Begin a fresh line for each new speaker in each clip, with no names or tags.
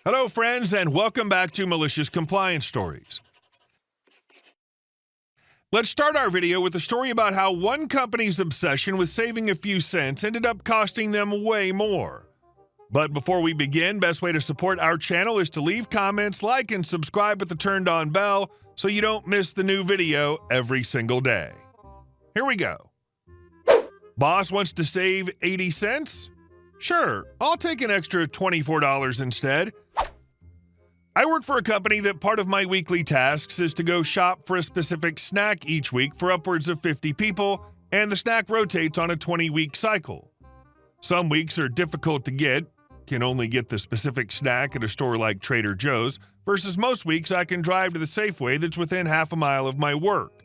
Hello, friends, and welcome back to Malicious Compliance Stories. Let's start our video with a story about how one company's obsession with saving a few cents ended up costing them way more. But before we begin, best way to support our channel is to leave comments, like, and subscribe with the turned-on bell so you don't miss the new video every single day. Here we go. Boss wants to save 80 cents? Sure, I'll take an extra $24 instead. I work for a company that part of my weekly tasks is to go shop for a specific snack each week for upwards of 50 people, and the snack rotates on a 20-week cycle. Some weeks are difficult to get, can only get the specific snack at a store like Trader Joe's, versus most weeks I can drive to the Safeway that's within half a mile of my work.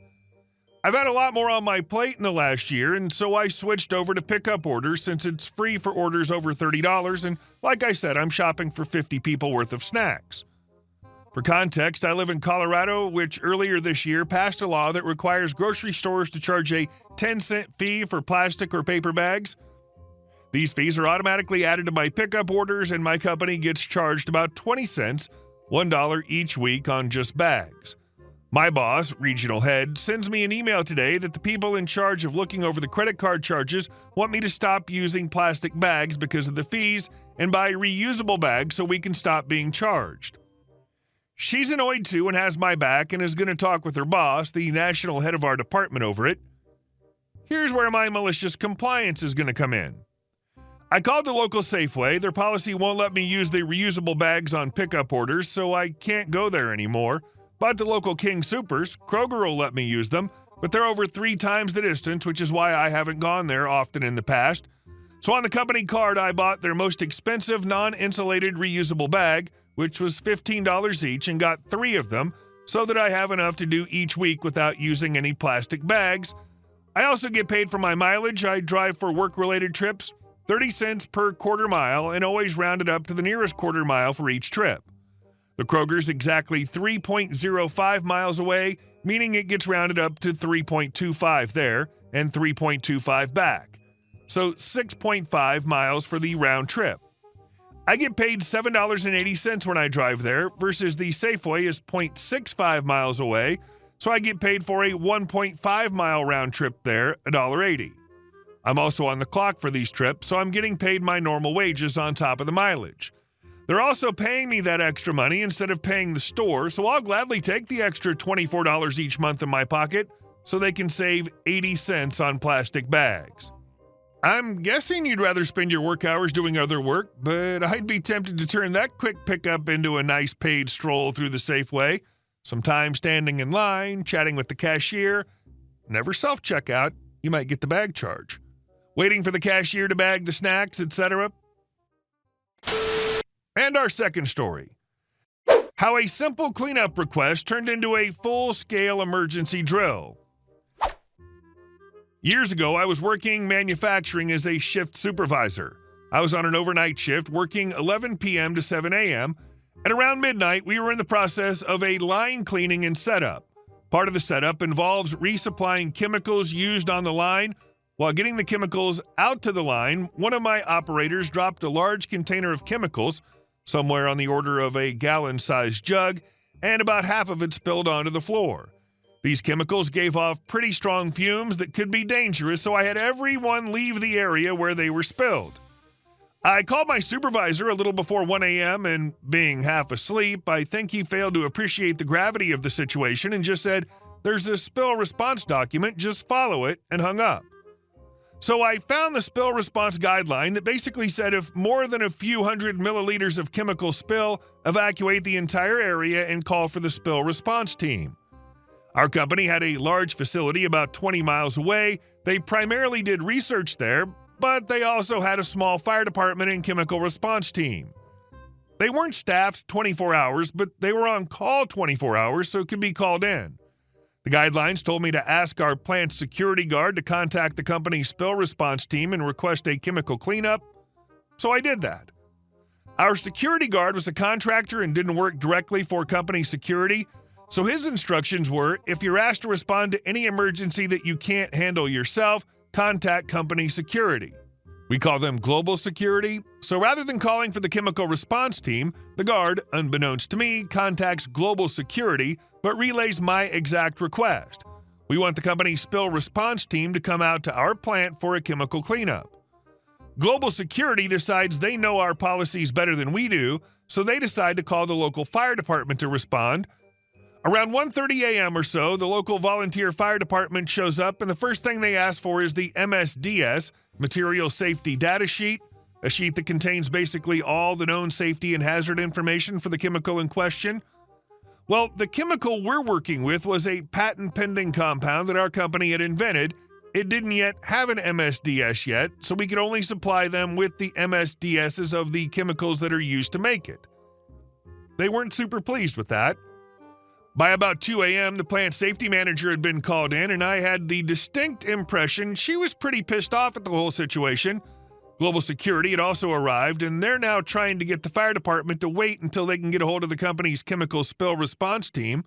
I've had a lot more on my plate in the last year, and so I switched over to pickup orders since it's free for orders over $30, and like I said, I'm shopping for 50 people worth of snacks. For context, I live in Colorado, which earlier this year passed a law that requires grocery stores to charge a 10-cent fee for plastic or paper bags. These fees are automatically added to my pickup orders, and my company gets charged about 20 cents, $1 each week on just bags. My boss, regional head, sends me an email today that the people in charge of looking over the credit card charges want me to stop using plastic bags because of the fees and buy reusable bags so we can stop being charged. She's annoyed too and has my back and is going to talk with her boss, the national head of our department, over it. Here's where my malicious compliance is going to come in. I called the local Safeway. Their policy won't let me use the reusable bags on pickup orders, so I can't go there anymore. But the local King Soopers, Kroger, will let me use them, but they're over 3 times the distance, which is why I haven't gone there often in the past. So on the company card, I bought their most expensive non-insulated reusable bag, which was $15 each, and got 3 of them so that I have enough to do each week without using any plastic bags. I also get paid for my mileage. I drive for work-related trips, 30 cents per quarter mile, and always round it up to the nearest quarter mile for each trip. The Kroger's exactly 3.05 miles away, meaning it gets rounded up to 3.25 there and 3.25 back. So 6.5 miles for the round trip. I get paid $7.80 when I drive there versus the Safeway is 0.65 miles away, so I get paid for a 1.5 mile round trip there, $1.80. I'm also on the clock for these trips, so I'm getting paid my normal wages on top of the mileage. They're also paying me that extra money instead of paying the store, so I'll gladly take the extra $24 each month in my pocket so they can save 80 cents on plastic bags. I'm guessing you'd rather spend your work hours doing other work, but I'd be tempted to turn that quick pickup into a nice paid stroll through the Safeway, some time standing in line, chatting with the cashier, never self-checkout, you might get the bag charge, waiting for the cashier to bag the snacks, etc. And our second story. How a simple cleanup request turned into a full-scale emergency drill. Years ago, I was working manufacturing as a shift supervisor. I was on an overnight shift working 11 p.m. to 7 a.m., and around midnight, we were in the process of a line cleaning and setup. Part of the setup involves resupplying chemicals used on the line. While getting the chemicals out to the line, one of my operators dropped a large container of chemicals, somewhere on the order of a gallon-sized jug, and about half of it spilled onto the floor. These chemicals gave off pretty strong fumes that could be dangerous, so I had everyone leave the area where they were spilled. I called my supervisor a little before 1 a.m., and being half asleep, I think he failed to appreciate the gravity of the situation and just said, "There's a spill response document, just follow it," and hung up. So I found the spill response guideline that basically said if more than a few hundred milliliters of chemical spill, evacuate the entire area and call for the spill response team. Our company had a large facility about 20 miles away. They primarily did research there, but they also had a small fire department and chemical response team. They weren't staffed 24 hours, but they were on call 24 hours, so could be called in. The guidelines told me to ask our plant security guard to contact the company's spill response team and request a chemical cleanup, so I did that. Our security guard was a contractor and didn't work directly for company security, so his instructions were, if you're asked to respond to any emergency that you can't handle yourself, contact company security. We call them global security, so rather than calling for the chemical response team, the guard, unbeknownst to me, contacts global security but relays my exact request. We want the company's spill response team to come out to our plant for a chemical cleanup. Global security decides they know our policies better than we do, so they decide to call the local fire department to respond. Around 1:30 a.m. or so, the local volunteer fire department shows up, and the first thing they ask for is the MSDS, Material Safety Data Sheet, a sheet that contains basically all the known safety and hazard information for the chemical in question. Well, the chemical we're working with was a patent-pending compound that our company had invented. It didn't yet have an MSDS yet, so we could only supply them with the MSDSs of the chemicals that are used to make it. They weren't super pleased with that. By about 2 a.m., the plant safety manager had been called in, and I had the distinct impression she was pretty pissed off at the whole situation. Global security had also arrived, and they're now trying to get the fire department to wait until they can get a hold of the company's chemical spill response team.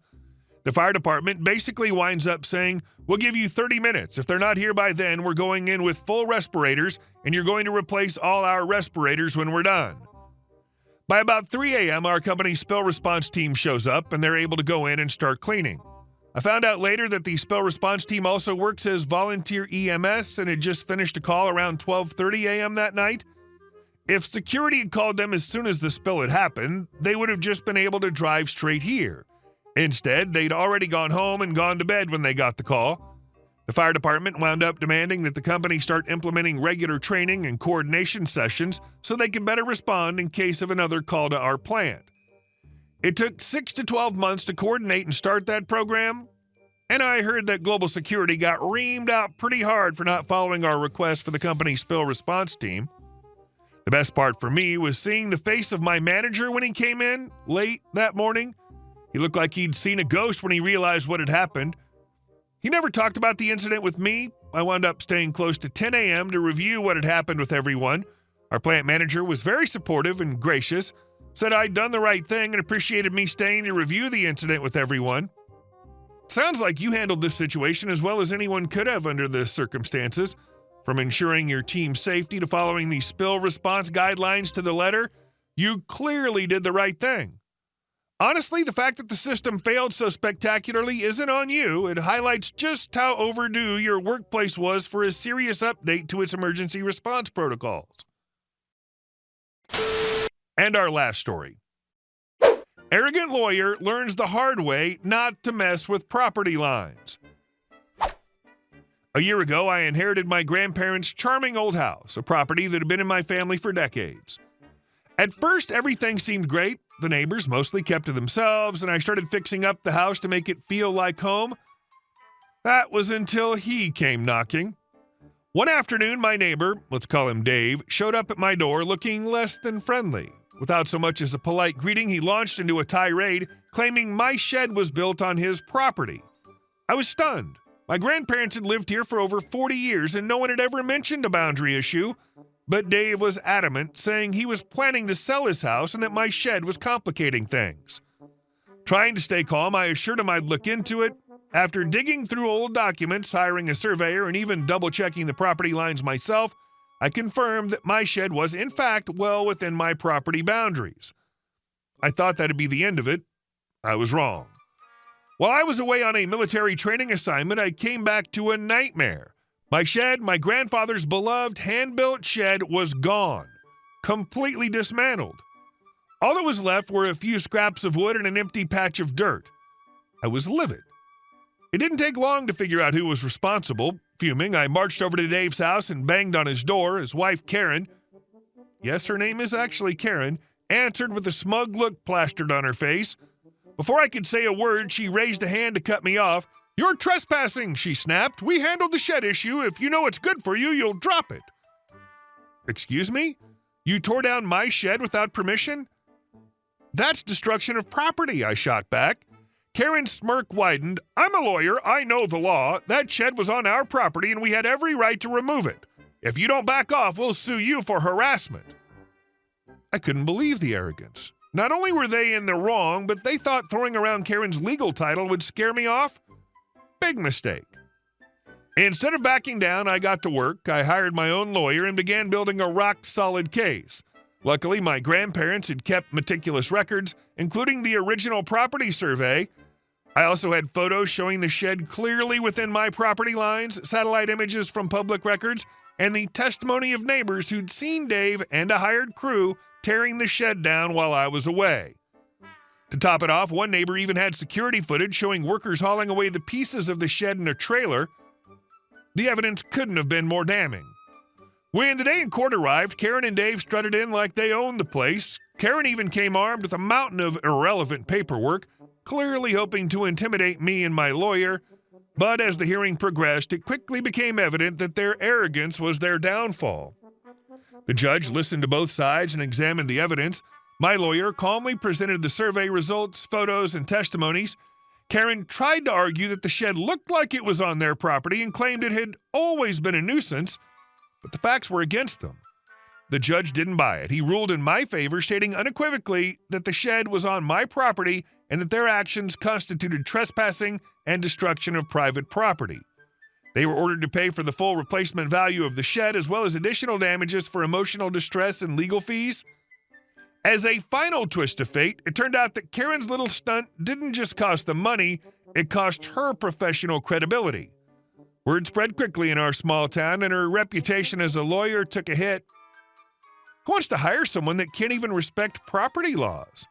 The fire department basically winds up saying, "We'll give you 30 minutes. If they're not here by then, we're going in with full respirators, and you're going to replace all our respirators when we're done." By about 3 a.m., our company's spill response team shows up, and they're able to go in and start cleaning. I found out later that the spill response team also works as volunteer EMS and had just finished a call around 12:30 a.m. that night. If security had called them as soon as the spill had happened, they would have just been able to drive straight here. Instead, they'd already gone home and gone to bed when they got the call. The fire department wound up demanding that the company start implementing regular training and coordination sessions so they could better respond in case of another call to our plant. It took 6 to 12 months to coordinate and start that program, and I heard that global security got reamed out pretty hard for not following our request for the company's spill response team. The best part for me was seeing the face of my manager when he came in late that morning. He looked like he'd seen a ghost when he realized what had happened. He never talked about the incident with me. I wound up staying close to 10 a.m. to review what had happened with everyone. Our plant manager was very supportive and gracious, said I'd done the right thing and appreciated me staying to review the incident with everyone. Sounds like you handled this situation as well as anyone could have under the circumstances. From ensuring your team's safety to following the spill response guidelines to the letter, you clearly did the right thing. Honestly, the fact that the system failed so spectacularly isn't on you. It highlights just how overdue your workplace was for a serious update to its emergency response protocols. And our last story. Arrogant lawyer learns the hard way not to mess with property lines. A year ago, I inherited my grandparents' charming old house, a property that had been in my family for decades. At first, everything seemed great. The neighbors mostly kept to themselves, and I started fixing up the house to make it feel like home. That was until he came knocking. One afternoon, my neighbor, let's call him Dave, showed up at my door looking less than friendly. Without so much as a polite greeting, he launched into a tirade, claiming my shed was built on his property. I was stunned. My grandparents had lived here for over 40 years, and no one had ever mentioned a boundary issue. But Dave was adamant, saying he was planning to sell his house and that my shed was complicating things. Trying to stay calm, I assured him I'd look into it. After digging through old documents, hiring a surveyor, and even double-checking the property lines myself, I confirmed that my shed was, in fact, well within my property boundaries. I thought that'd be the end of it. I was wrong. While I was away on a military training assignment, I came back to a nightmare. My shed, my grandfather's beloved hand-built shed, was gone, completely dismantled. All that was left were a few scraps of wood and an empty patch of dirt. I was livid. It didn't take long to figure out who was responsible. Fuming, I marched over to Dave's house and banged on his door. His wife, Karen, yes, her name is actually Karen, answered with a smug look plastered on her face. Before I could say a word, she raised a hand to cut me off. "You're trespassing," she snapped. "We handled the shed issue. If you know it's good for you, you'll drop it." Excuse me? You tore down my shed without permission? That's destruction of property, I shot back. Karen's smirk widened. "I'm a lawyer. I know the law. That shed was on our property, and we had every right to remove it. If you don't back off, we'll sue you for harassment." I couldn't believe the arrogance. Not only were they in the wrong, but they thought throwing around Karen's legal title would scare me off. Big mistake. Instead of backing down, I got to work. I hired my own lawyer and began building a rock-solid case. Luckily, my grandparents had kept meticulous records, including the original property survey. I also had photos showing the shed clearly within my property lines, satellite images from public records, and the testimony of neighbors who'd seen Dave and a hired crew tearing the shed down while I was away. To top it off, one neighbor even had security footage showing workers hauling away the pieces of the shed in a trailer. The evidence couldn't have been more damning. When the day in court arrived, Karen and Dave strutted in like they owned the place. Karen even came armed with a mountain of irrelevant paperwork, clearly hoping to intimidate me and my lawyer. But as the hearing progressed, it quickly became evident that their arrogance was their downfall. The judge listened to both sides and examined the evidence. My lawyer calmly presented the survey results, photos, and testimonies. Karen tried to argue that the shed looked like it was on their property and claimed it had always been a nuisance, but the facts were against them. The judge didn't buy it. He ruled in my favor, stating unequivocally that the shed was on my property and that their actions constituted trespassing and destruction of private property. They were ordered to pay for the full replacement value of the shed, as well as additional damages for emotional distress and legal fees. As a final twist of fate, it turned out that Karen's little stunt didn't just cost them money, it cost her professional credibility. Word spread quickly in our small town, and her reputation as a lawyer took a hit. Who wants to hire someone that can't even respect property laws?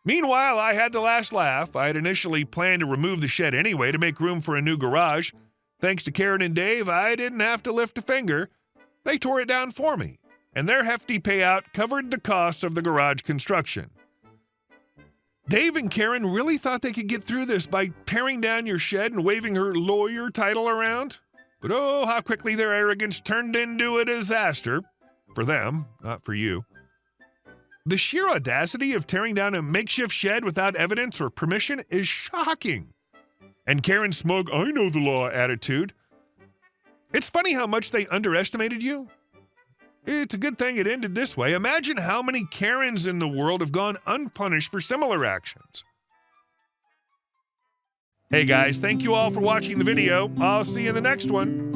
Meanwhile, I had the last laugh. I had initially planned to remove the shed anyway to make room for a new garage. Thanks to Karen and Dave, I didn't have to lift a finger. They tore it down for me, and their hefty payout covered the cost of the garage construction. Dave and Karen really thought they could get through this by tearing down your shed and waving her lawyer title around. But oh, how quickly their arrogance turned into a disaster. For them, not for you. The sheer audacity of tearing down a makeshift shed without evidence or permission is shocking. And Karen's smug, I know the law attitude. It's funny how much they underestimated you. It's a good thing it ended this way. Imagine how many Karens in the world have gone unpunished for similar actions. Hey guys, thank you all for watching the video. I'll see you in the next one.